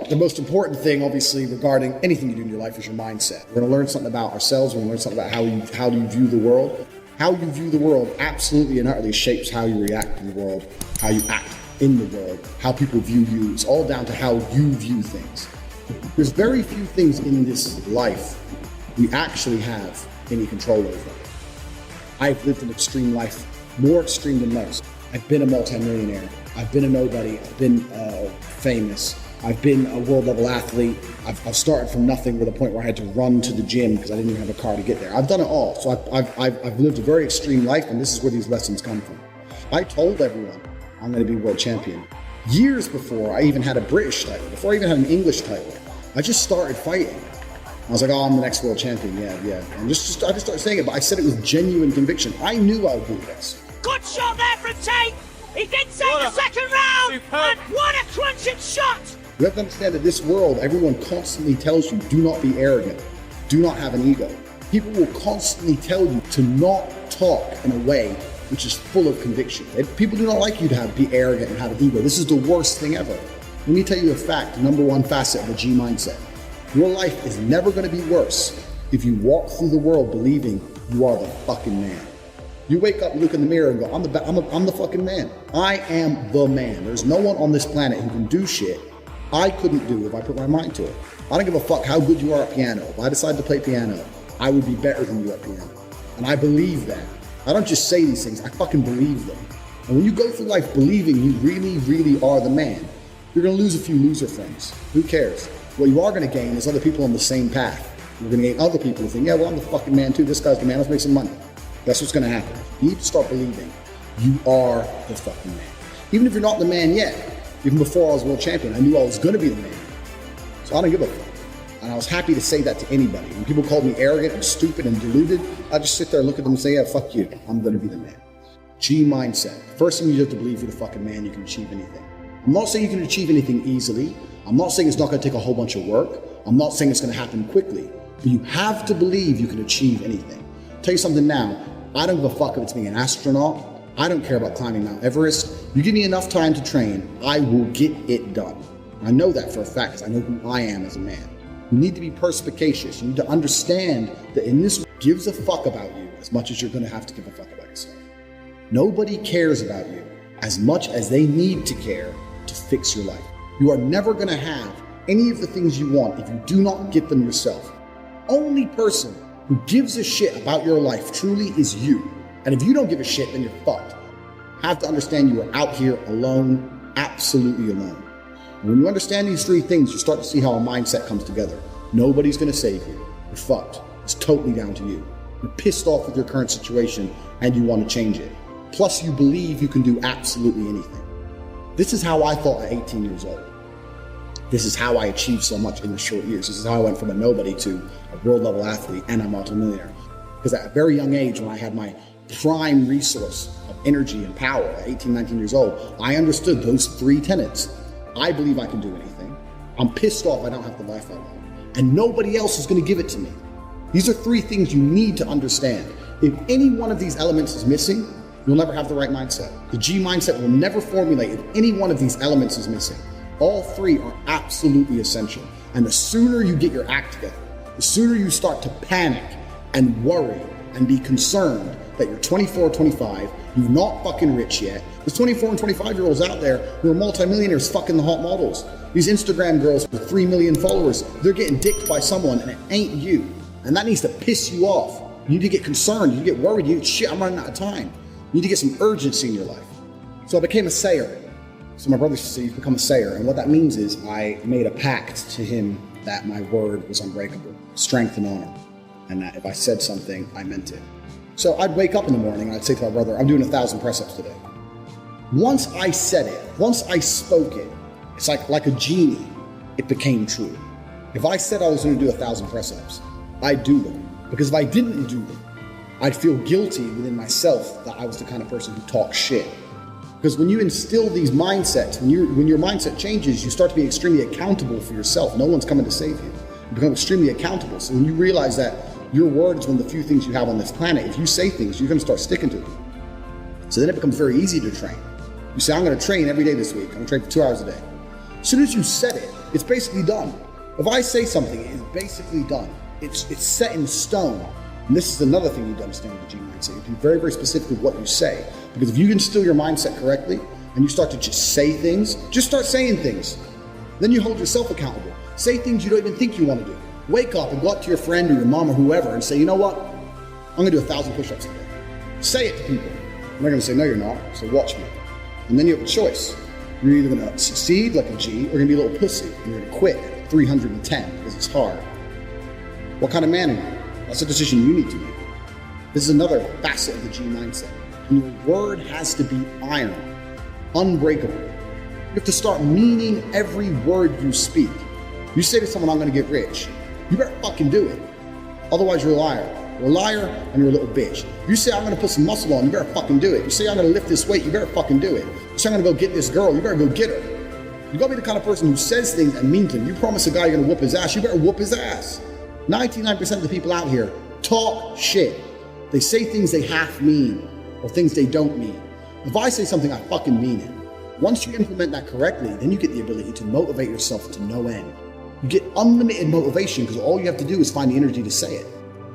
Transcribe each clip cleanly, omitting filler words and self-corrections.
The most important thing, obviously, regarding anything you do in your life is your mindset. We're going to learn something about ourselves. We're going to learn something about how you view the world. How you view the world absolutely and utterly shapes how you react in the world, how you act in the world, how people view you. It's all down to how you view things. There's very few things in this life we actually have any control over. I've lived an extreme life, more extreme than most. I've been a multimillionaire. I've been a nobody. I've been famous. I've been a world level athlete. I've started from nothing to the point where I had to run to the gym because I didn't even have a car to get there. I've done it all. So I've lived a very extreme life, and this is where these lessons come from. I told everyone I'm going to be world champion. Years before I even had a British title, before I even had an English title, I just started fighting. I was like, oh, I'm the next world champion, yeah. And I just started saying it, but I said it with genuine conviction. I knew I would do this. Good shot there from Tate. He did take the second round, and what a crunching shot. You have to understand that this world, everyone constantly tells you, do not be arrogant, do not have an ego. People will constantly tell you to not talk in a way which is full of conviction. People do not like you to be arrogant and have an ego. This is the worst thing ever. Let me tell you a fact, number one facet of the G mindset. Your life is never going to be worse if you walk through the world believing you are the fucking man. You wake up, look in the mirror and go, I'm the fucking man. I am the man. There's no one on this planet who can do shit I couldn't do if I put my mind to it. I don't give a fuck how good you are at piano. If I decide to play piano, I would be better than you at piano. And I believe that. I don't just say these things, I fucking believe them. And when you go through life believing you really, really are the man, you're gonna lose a few loser friends. Who cares? What you are gonna gain is other people on the same path. You're gonna gain other people who think, yeah, well, I'm the fucking man too. This guy's the man, let's make some money. That's what's gonna happen. You need to start believing you are the fucking man. Even if you're not the man yet, even before I was world champion, I knew I was gonna be the man. So I don't give a fuck. And I was happy to say that to anybody. When people called me arrogant and stupid and deluded, I just sit there and look at them and say, yeah, fuck you. I'm gonna be the man. G mindset. First thing you have to believe you're the fucking man, you can achieve anything. I'm not saying you can achieve anything easily. I'm not saying it's not gonna take a whole bunch of work. I'm not saying it's gonna happen quickly. But you have to believe you can achieve anything. I'll tell you something now, I don't give a fuck if it's being an astronaut. I don't care about climbing Mount Everest. You give me enough time to train, I will get it done. I know that for a fact because I know who I am as a man. You need to be perspicacious. You need to understand that in this world, gives a fuck about you as much as you're gonna have to give a fuck about yourself. Nobody cares about you as much as they need to care to fix your life. You are never gonna have any of the things you want if you do not get them yourself. Only person who gives a shit about your life truly is you. And if you don't give a shit, then you're fucked. You have to understand you are out here alone, absolutely alone. And when you understand these three things, you start to see how a mindset comes together. Nobody's gonna save you. You're fucked. It's totally down to you. You're pissed off with your current situation and you want to change it. Plus you believe you can do absolutely anything. This is how I thought at 18 years old. This is how I achieved so much in the short years. This is how I went from a nobody to a world level athlete and a multimillionaire. Because at a very young age, when I had my prime resource of energy and power at 18, 19 years old, I understood those three tenets. I believe I can do anything. I'm pissed off I don't have the life I want. And nobody else is gonna give it to me. These are three things you need to understand. If any one of these elements is missing, you'll never have the right mindset. The G mindset will never formulate if any one of these elements is missing. All three are absolutely essential. And the sooner you get your act together, the sooner you start to panic and worry and be concerned that you're 24, 25, you're not fucking rich yet. There's 24 and 25-year-olds out there who are multimillionaires fucking the hot models. These Instagram girls with 3 million followers, they're getting dicked by someone and it ain't you. And that needs to piss you off. You need to get concerned, you need to get worried, you need, shit, I'm running out of time. You need to get some urgency in your life. So I became a sayer. So my brother used to say, you've become a sayer. And what that means is I made a pact to him that my word was unbreakable, strength and honor. And that if I said something, I meant it. So I'd wake up in the morning and I'd say to my brother, I'm doing 1,000 press-ups today. Once I said it, once I spoke it, it's like a genie, it became true. If I said I was gonna do 1,000 press-ups, I'd do them. Because if I didn't do them, I'd feel guilty within myself that I was the kind of person who talks shit. Because when you instill these mindsets, when your mindset changes, you start to be extremely accountable for yourself. No one's coming to save you. You become extremely accountable. So when you realize that your word is one of the few things you have on this planet, if you say things, you're gonna start sticking to them. So then it becomes very easy to train. You say, I'm gonna train every day this week. I'm gonna train for 2 hours a day. As soon as you said it, It's basically done. If I say something, it's basically done. It's set in stone. And this is another thing you need to understand with the G mindset. You can be very, very specific with what you say. Because if you can instill your mindset correctly and you start to just say things, just start saying things. Then you hold yourself accountable. Say things you don't even think you want to do. Wake up and go up to your friend or your mom or whoever and say, you know what? I'm going to do 1,000 push-ups today. Say it to people. And they're going to say, no, you're not. So watch me. And then you have a choice. You're either going to succeed like a G or you're going to be a little pussy. And you're going to quit at 310 because it's hard. What kind of man are you? That's a decision you need to make. This is another facet of the G mindset. And your word has to be iron, unbreakable. You have to start meaning every word you speak. You say to someone, I'm going to get rich. You better fucking do it. Otherwise, you're a liar. You're a liar and you're a little bitch. You say, I'm going to put some muscle on. You better fucking do it. You say, I'm going to lift this weight. You better fucking do it. You say, I'm going to go get this girl. You better go get her. You got to be the kind of person who says things and means them. You promise a guy you're going to whoop his ass. You better whoop his ass. 99% of the people out here talk shit. They say things they half mean or things they don't mean. If I say something, I fucking mean it. Once you implement that correctly, then you get the ability to motivate yourself to no end. You get unlimited motivation because all you have to do is find the energy to say it.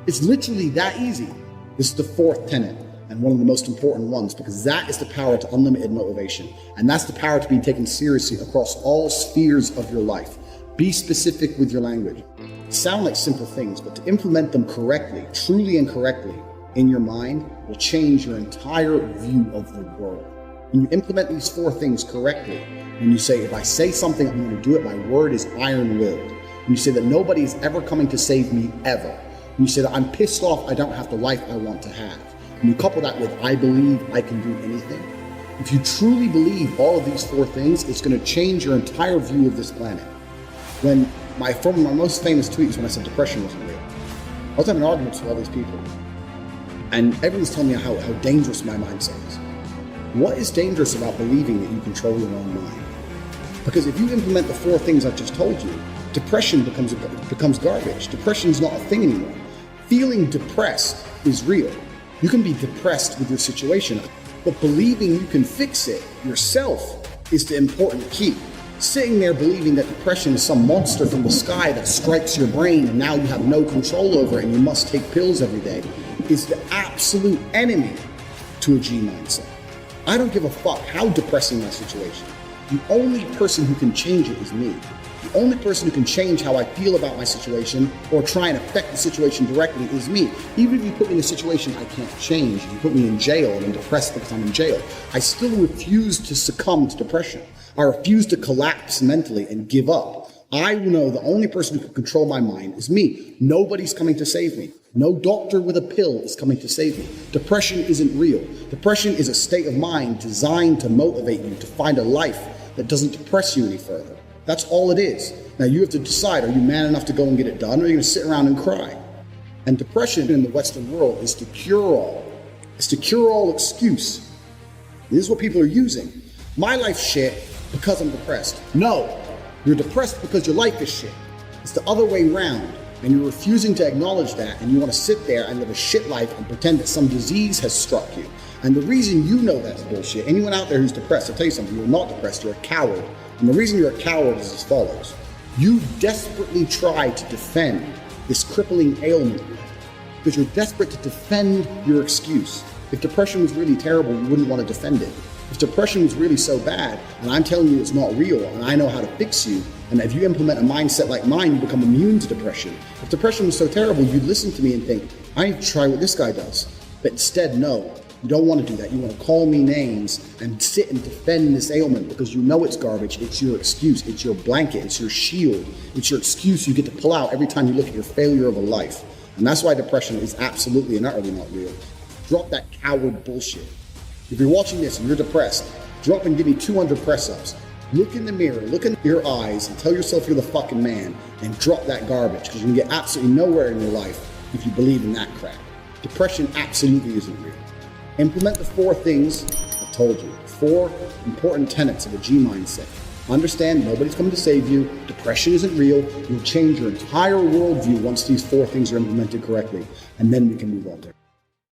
It's literally that easy. This is the fourth tenet and one of the most important ones because that is the power to unlimited motivation. And that's the power to be taken seriously across all spheres of your life. Be specific with your language. Sound like simple things, but to implement them correctly, truly and correctly in your mind will change your entire view of the world. When you implement these four things correctly, when you say, if I say something, I'm going to do it, my word is iron-willed. When you say that nobody is ever coming to save me, ever. When you say that I'm pissed off, I don't have the life I want to have. When you couple that with, I believe I can do anything. If you truly believe all of these four things, it's going to change your entire view of this planet. One of my most famous tweets when I said depression wasn't real. I was having arguments with all these people. And everyone's telling me how dangerous my mindset is. What is dangerous about believing that you control your own mind? Because if you implement the four things I've just told you, depression becomes garbage. Depression is not a thing anymore. Feeling depressed is real. You can be depressed with your situation, but believing you can fix it yourself is the important key. Sitting there believing that depression is some monster from the sky that strikes your brain and now you have no control over it and you must take pills every day is the absolute enemy to a G mindset. I don't give a fuck how depressing my situation. The only person who can change it is me. The only person who can change how I feel about my situation or try and affect the situation directly is me. Even if you put me in a situation I can't change, you put me in jail and I'm depressed because I'm in jail, I still refuse to succumb to depression. I refuse to collapse mentally and give up. I know the only person who can control my mind is me. Nobody's coming to save me. No doctor with a pill is coming to save me. Depression isn't real. Depression is a state of mind designed to motivate you to find a life that doesn't depress you any further. That's all it is. Now you have to decide, are you man enough to go and get it done, or are you going to sit around and cry? And depression in the Western world is the cure-all. It's the cure-all excuse. This is what people are using. My life's shit because I'm depressed. No, you're depressed because your life is shit. It's the other way around. And you're refusing to acknowledge that, and you want to sit there and live a shit life and pretend that some disease has struck you. And the reason you know that's bullshit, anyone out there who's depressed, I'll tell you something, you're not depressed, you're a coward. And the reason you're a coward is as follows. You desperately try to defend this crippling ailment because you're desperate to defend your excuse. If depression was really terrible, you wouldn't want to defend it. If depression was really so bad, and I'm telling you it's not real, and I know how to fix you, and if you implement a mindset like mine, you become immune to depression. If depression was so terrible, you'd listen to me and think, I need to try what this guy does. But instead, no, you don't want to do that. You want to call me names and sit and defend this ailment because you know it's garbage. It's your excuse. It's your blanket. It's your shield. It's your excuse you get to pull out every time you look at your failure of a life. And that's why depression is absolutely and utterly not real. Drop that coward bullshit. If you're watching this and you're depressed, drop and give me 200 press-ups. Look in the mirror, look in your eyes and tell yourself you're the fucking man and drop that garbage because you can get absolutely nowhere in your life if you believe in that crap. Depression absolutely isn't real. Implement the four things I've told you, 4 important tenets of a G mindset. Understand nobody's coming to save you, depression isn't real, you'll change your entire worldview once these 4 things are implemented correctly, and then we can move on there.